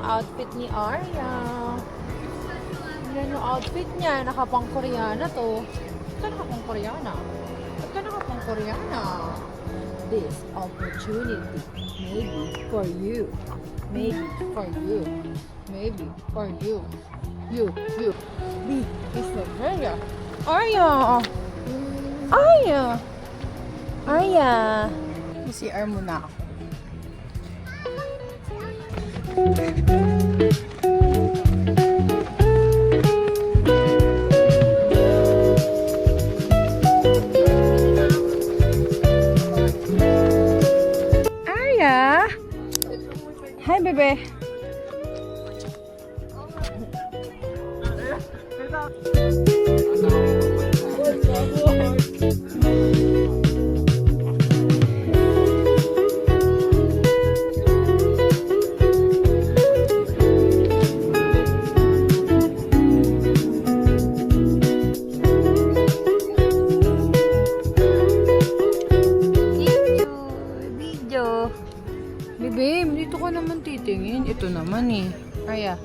outfit ni Arya. Yan yung outfit niya. Nakapang Koreana to. Ba't ka nakapang Koreana? Ba't ka nakapang Koreana? This opportunity maybe for you. Maybe for you. Maybe for you. You. This is Arya. Arya! Arya! Arya! CR muna ako. Arya! Hi, bebe! Bebe, dito ka naman titingin. Ito naman eh. Kaya.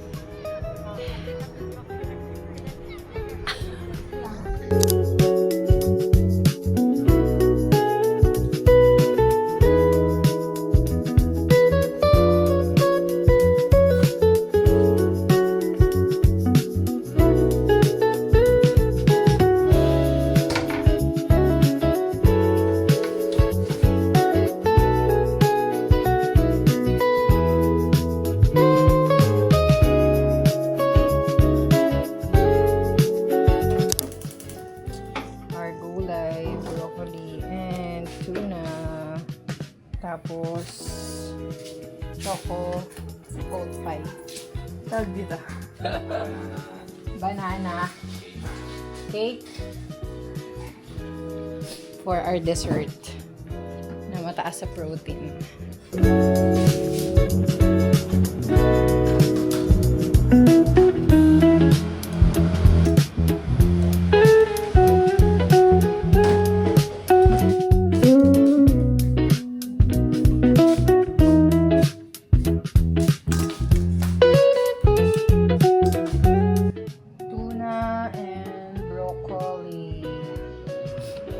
Tapos, choco, cold pie. Tawag dito. Banana, cake, for our dessert na mataas sa protein.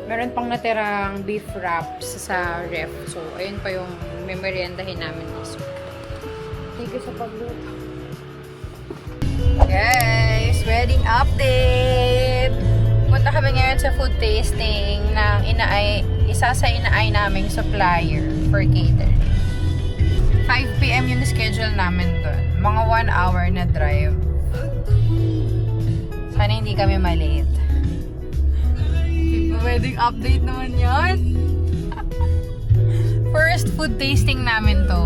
Meron pang natirang beef wraps sa ref. So, ayun pa yung memoryendahin namin this week. Thank you sa pagluto. Guys, wedding update! Punta kami ngayon sa food tasting ng isa sa inaay naming supplier for catering. 5 PM yung schedule namin doon. Mga 1 hour na drive. Sana hindi kami malate. Wedding update naman yan. First food tasting namin to.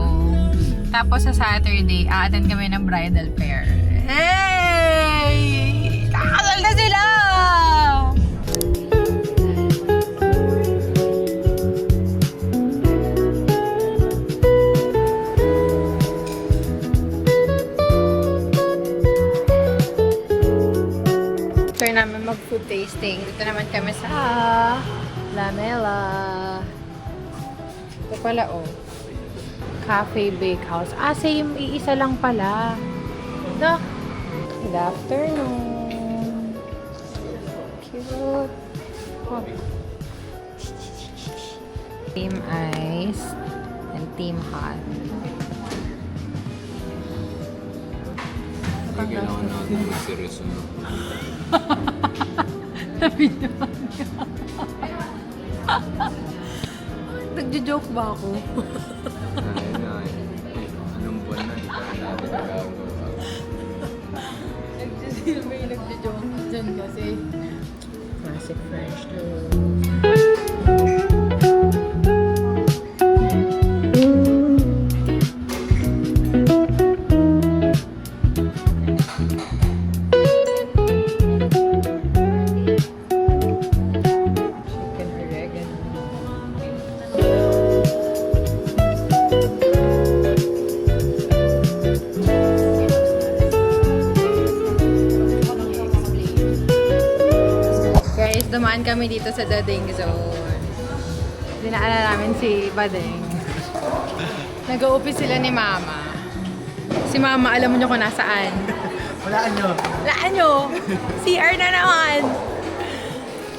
Tapos sa Saturday, a-attend kami ng bridal pair. Hey! Kakasal na sila! Namin mag-food tasting. Dito naman kami sa Lamela. Ito pala, oh. Cafe Bakehouse. Same. Iisa lang pala. No? Good afternoon. Cute. Oh. Team Ice and Team Hot. Kailangan natin mag-seryoso na. Video niya. Nagjo-joke ba ako? Anong buwan na, di ba natin nagagawa? Nagjo-joke dyan kasi. Classic French toast. Dumaan kami dito sa Dading Zone. Dinaanan namin si Badeng. Nag-uupi sila ni Mama. Si Mama, alam mo nyo kung nasaan. Walaan nyo. Laan nyo! CR na naman!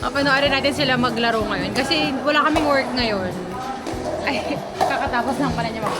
Panoorin natin sila maglaro ngayon. Kasi wala kaming work ngayon. Ay, kakatapos lang pala niya mag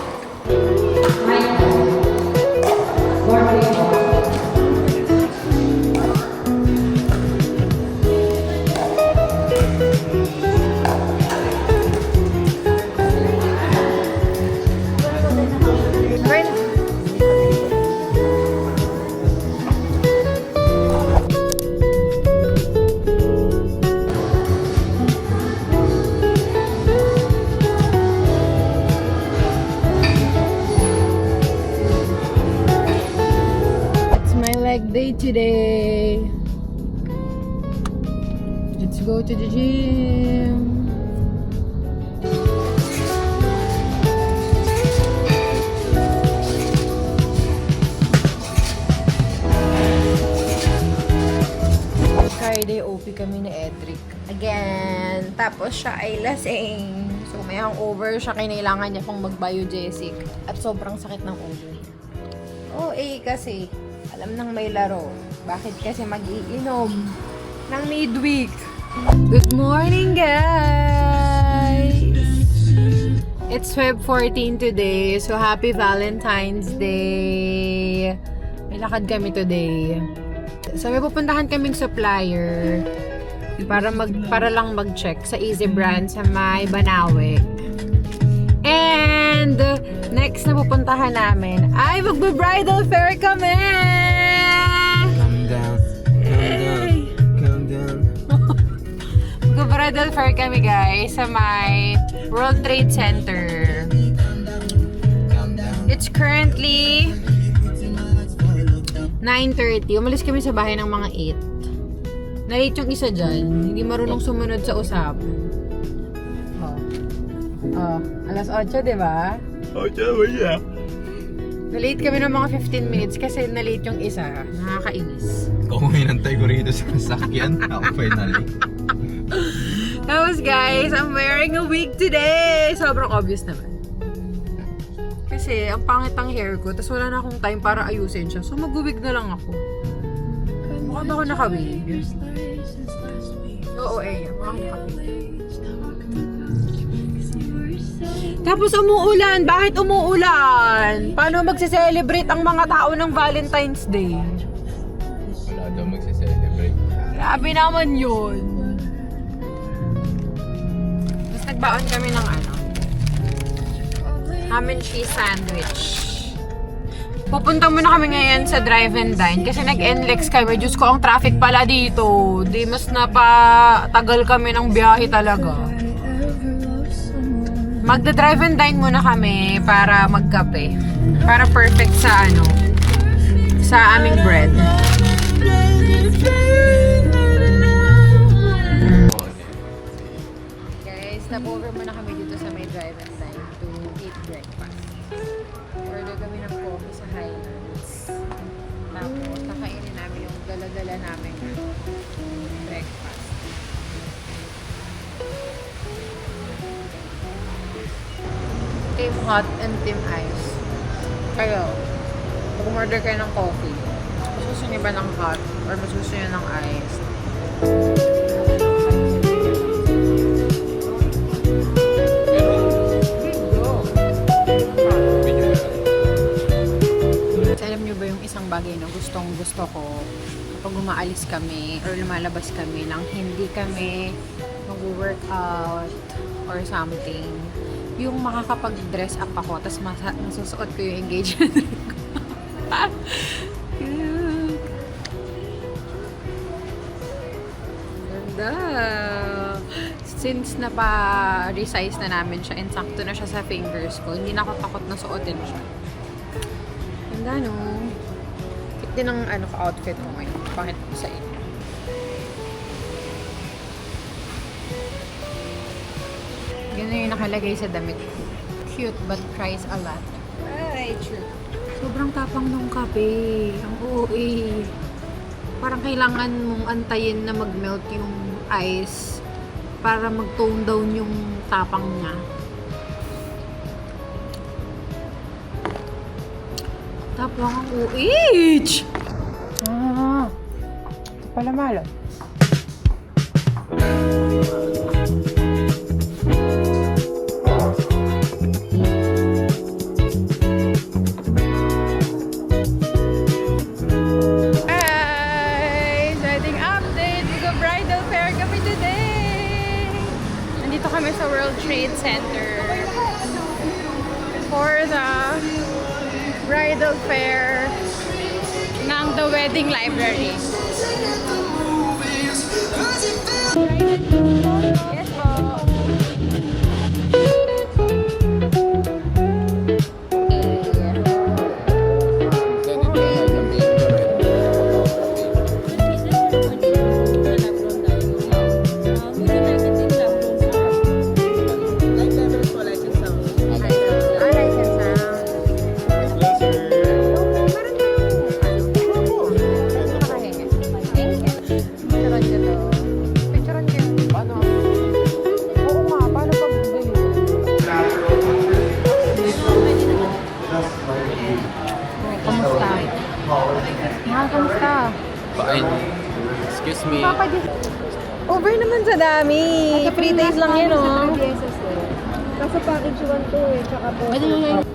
leg day today. Let's go to the gym. Friday OP kami ni Edric. Again. Tapos siya ay lasing. So may hangover siya. Kailangan niya pong mag-biogesic. At sobrang sakit ng ulo. Kasi alam nang may laro. Bakit kasi mag-iinom ng midweek? Good morning, guys! It's Feb 14 today, so happy Valentine's Day! May lakad kami today. So may pupuntahan kaming supplier para lang mag-check sa Easy Brand sa may Banawe. And next na pupuntahan namin ay magbe-bridal fair kami! Calm down. Mag-bridal fair kami guys sa may World Trade Center. It's currently 9:30. Umalis kami sa bahay ng mga 8. Nalate yung isa dyan. Hindi marunong sumunod sa usap. Alas 8, diba? 8, wala. Nalate kami ng mga 15 minutes kasi nalate yung isa. Nakakainis. Kung hinantay ko rito sa sasakyan, ako finally. Tapos guys, I'm wearing a wig today! Sobrang obvious naman. Kasi ang pangit ang hair ko, tapos wala na akong time para ayusin siya. So mag-wig na lang ako. Mukha ba ako naka-wig? Oo mukha ako naka-wig. Tapos umuulan. Bakit umuulan? Paano magse-celebrate ang mga tao ng Valentine's Day? Wala daw magse-celebrate. Grabe naman yun. Tapos nagbaon kami ng ham and cheese sandwich. Pupunta muna kami ngayon sa drive and dine kasi nag-NLEX kami. Diyos ko, ang traffic pala dito. Di mas napatagal kami ng biyahe talaga. Magda-drive and dine muna kami para magkape. Para perfect sa sa aming bread. Guys, stop-over muna kami dito sa may drive and dine to eat breakfast. Order kami ng coffee sa Highlands. Tapos, nakainin namin yung dala-dala namin breakfast. Team hot and team ice. Kayo, pag umorder kayo ng coffee, mas gusto niyo ba ng hot or mas gusto niyo ng ice? Alam niyo ba yung isang bagay na gustong gusto ko kapag umaalis kami or lumalabas kami nang hindi kami mag-workout or something, yung makakapag-dress up ako tapos masusuot ko yung engagement ring ko. Cute. Ganda. Since napa-resize na namin siya, insakto na siya sa fingers ko, hindi na ako takot na suotin siya. Ganda, no? Kit din ang ka-outfit ko ngayon. Bakit ko sa inyo? Ganun yung nakalagay sa damit ko. Cute but cries a lot. Ay, true. Sobrang tapang nung kape. Ang OA. Parang kailangan mong antayin na mag-melt yung ice para mag-tone down yung tapang niya. Tapos ang UH! Ah, ito pala malon. Guys, wedding update! Mag-bridal fair kami today! Nandito kami sa World Trade Center for the bridal fair ng The Wedding Library. Yes po. Kamusta? Fine. Excuse me. Over naman sa dami. 3 days lang yun, oh. Kaso package 1 to eh, tsaka po. Ma'am,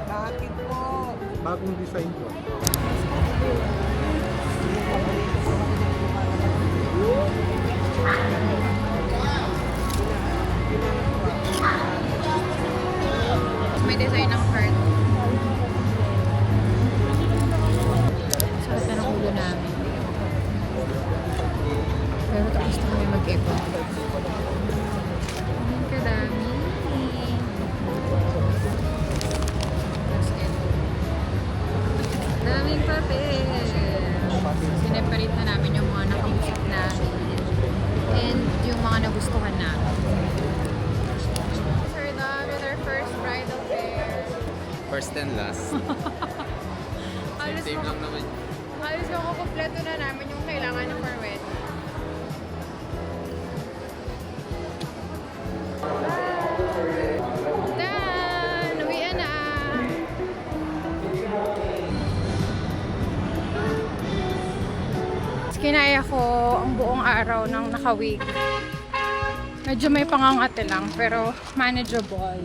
bakit po? Bagong design ko. May design ng heart. Sarap na ng ulo namin. Pero tapos na kami mag-eco. Ang kadami. Daming papel. Sineparate na namin yung mga nakausap namin. And yung mga nagustuhan namin. We're done with our first bridal fair. First and last. Same lang naman. Halos makukumpleto na namin yung kailangan ng for wedding. Done! Uwian na! Kinaya ko ang buong araw ng naka-wig. Medyo may pangangate lang, pero manageable.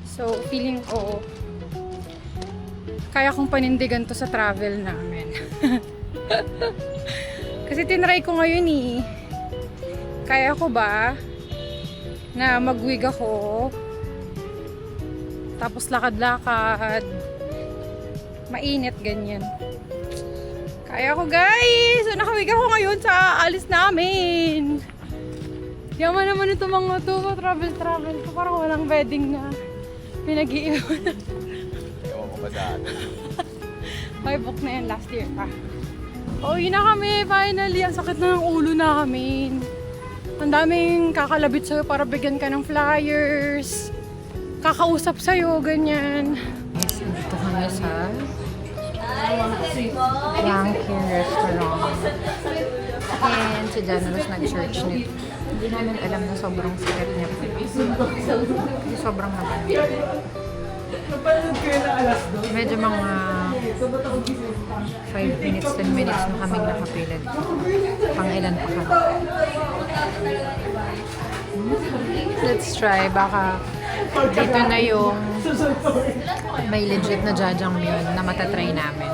So, feeling ko kaya kong panindigan to sa travel namin. Kasi tinry ko ngayon eh. Kaya ko ba na mag-wig ako, tapos lakad-lakad, mainit, ganyan. Kaya ko, guys! So, nakawig ako ngayon sa alis namin. Yaman naman ito mga to, travel ko. Parang walang wedding na pinag-iiwan. Ewan ko ba sa atin? May book na yan last year pa. Oh, yun na kami, finally. Ang sakit na ng ulo namin. Ang daming kakalabit sa'yo para bigyan ka ng flyers. Kakausap sa'yo, ganyan. Yes, dito kami sa Yankee Restaurant. And si Janusz nag-search nito. Hindi namin alam na sobrang sikat niya. Kasi sobrang naman. Medyo mga 5 minutes, 10 minutes na kaming nakapilad. Pang ilan pa kami. Let's try. Baka dito na yung may legit na jajangmyeon na matatry namin.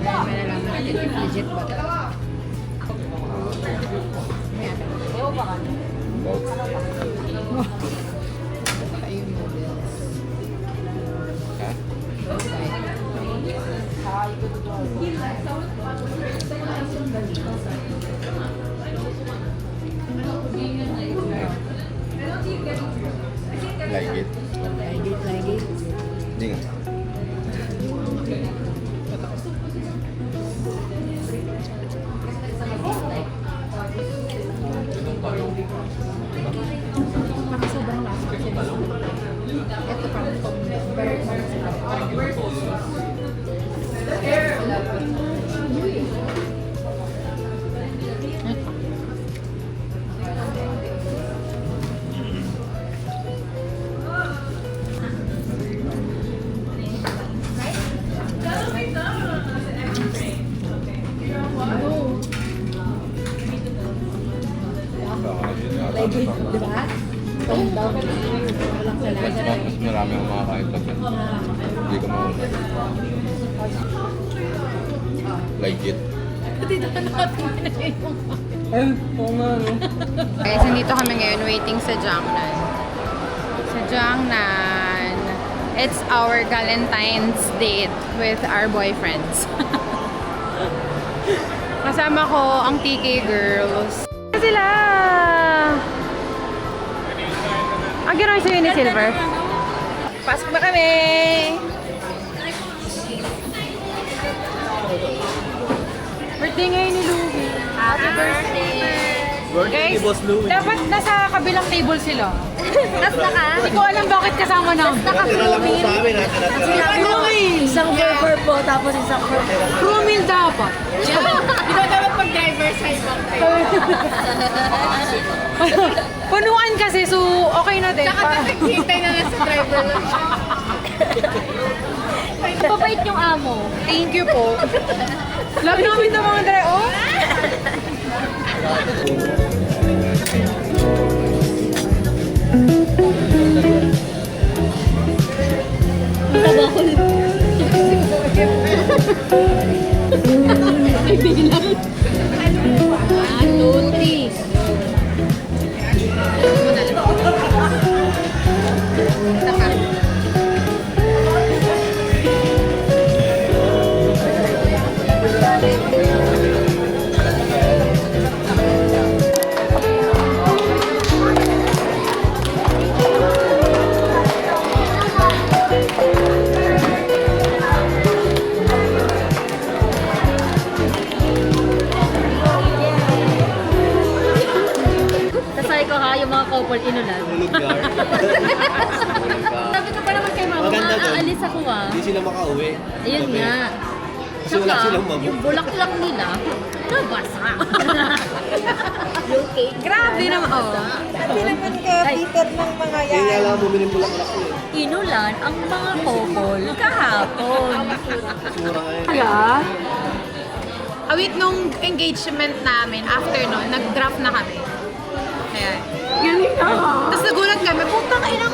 May nalaman natin if legit ba ito. Ayun noodles. Like it? Like it. Hindi nga. Baka sobrang lasa kasi ito parang Mas marami akong makakain pag hindi ko mauna. Legit. Ay, oo nga, no? Guys, nandito kami ngayon waiting sa Jiangnan. Sa Jiangnan. It's our Valentine's date with our boyfriends. Kasama ko ang TK girls. Sila! Ang gano'n sa'yo ni Silver. Pasok na kami! Birthday ngayon ni Louie. Happy birthday! Guys, dapat nasa kabilang table sila. Tapos naka? Hindi ko alam bakit kasama na. Naka-crew meal. Crew meal! Isang burger po, tapos isang burger. Crew meal dapat. Ito dapat pag driver side lang Punuan kasi, so okay na din. hintay na lang sa driver lang siya. Mabait yung amo. Thank you po. Love namin ng mga driver. Oh! Tutis. Tasay ko ha, yung mga couple inulan. Sabi ko pa naman kay mama, Maganda doon. aalis ako ah. Hindi sila makauwi. Ayun Gabi. nga. Kasi wala silang mabuk. yung bulaklak nila, nabasa. yung cake. Grabe naman. Oh. Hindi naman ka Peter ng mga Kaya nga yan. lang bumili bulaklak ko eh. Inulan ang mga couple kahapon. Sura nga yun. Kaya, awit nung engagement namin, after nun, nag-draft na kami. Ayan. Galing na. Tapos nagulat kami, putang inang